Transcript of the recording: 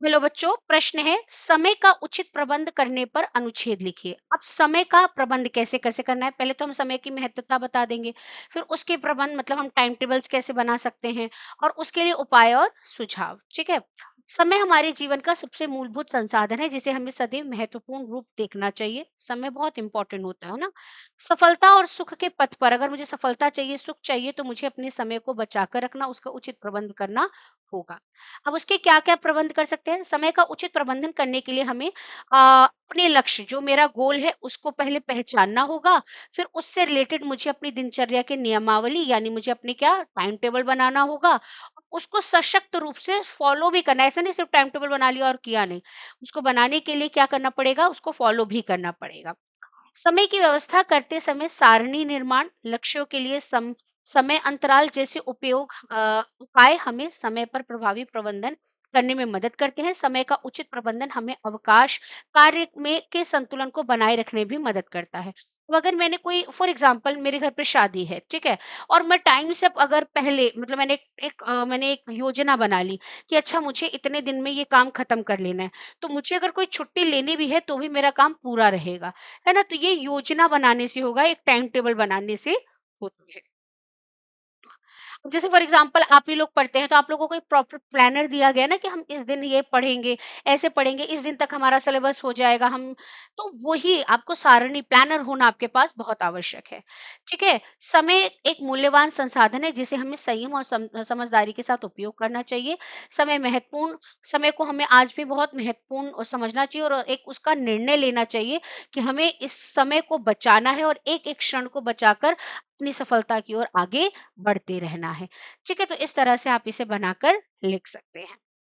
Hello बच्चों, प्रश्न है समय का उचित प्रबंध करने पर अनुच्छेद लिखिए। अब समय का प्रबंध कैसे कैसे करना है, पहले तो हम समय की महत्वता बता देंगे, फिर उसके प्रबंध मतलब हम टाइम टेबल्स कैसे बना सकते हैं और उसके लिए उपाय और सुझाव। ठीक है। समय हमारे जीवन का सबसे मूलभूत संसाधन है जिसे हमें सदैव महत्वपूर्ण रूप देखना चाहिए। समय बहुत इंपॉर्टेंट होता है ना। सफलता और सुख के पथ पर अगर मुझे सफलता चाहिए, सुख चाहिए, तो मुझे अपने समय को बचा कर रखना, उसका उचित प्रबंध करना होगा। अब उसके क्या-क्या प्रबंध कर सकते हैं? समय का उचित प्रबंधन करने के लिए हमें अपने लक्ष्य जो मेरा गोल है उसको पहले पहचानना होगा, फिर उससे रिलेटेड मुझे अपनी दिनचर्या की नियमावली यानी मुझे अपने क्या टाइम टेबल बनाना होगा, उसको सशक्त रूप से फॉलो भी करना है। ऐसा नहीं सिर्फ टाइम टेबल बना लिया और किया नहीं। उसको बनाने के लिए क्या करना पड़ेगा? उसको फॉलो भी करना पड़ेगा। समय की व्यवस्था करते समय सारणी निर्माण, लक्ष्यों के लिए समय अंतराल जैसे उपाय हमें समय पर प्रभावी प्रबंधन करने में मदद करते हैं। समय का उचित प्रबंधन हमें अवकाश, कार्य में के संतुलन को बनाए रखने भी मदद करता है। तो अगर मैंने कोई फॉर एग्जांपल मेरे घर पे शादी है, ठीक है? और मैं टाइम से अगर पहले मतलब मैंने एक योजना बना ली कि अच्छा मुझे इतने दिन में ये काम खत्म कर लेना है। तो मुझे अगर कोई छुट्टी लेनी भी है तो भी मेरा काम पूरा रहेगा। है ना? तो ये योजना बनाने से होगा, एक टाइम टेबल बनाने से होती है। अब जैसे फॉर एग्जांपल आप ही लोग पढ़ते हैं तो आप लोगों को एक प्रॉपर प्लानर दिया गया ना कि हम इस दिन ये पढ़ेंगे, ऐसे पढ़ेंगे, इस दिन तक हमारा सिलेबस हो जाएगा। हम तो वही आपको सारणी प्लानर होना आपके पास बहुत आवश्यक है। ठीक है? समय एक मूल्यवान संसाधन है जिसे हमें संयम और समझदारी के साथ उपयोग करना चाहिए। समय महत्वपूर्ण समय को हमें आज भी बहुत महत्वपूर्ण समझना चाहिए और एक उसका निर्णय लेना चाहिए कि हमें इस समय को बचाना है और एक-एक क्षण को बचाकर अपनी सफलता की ओर आगे बढ़ते रहना है। ठीक है? तो इस तरह से आप इसे बनाकर लिख सकते हैं।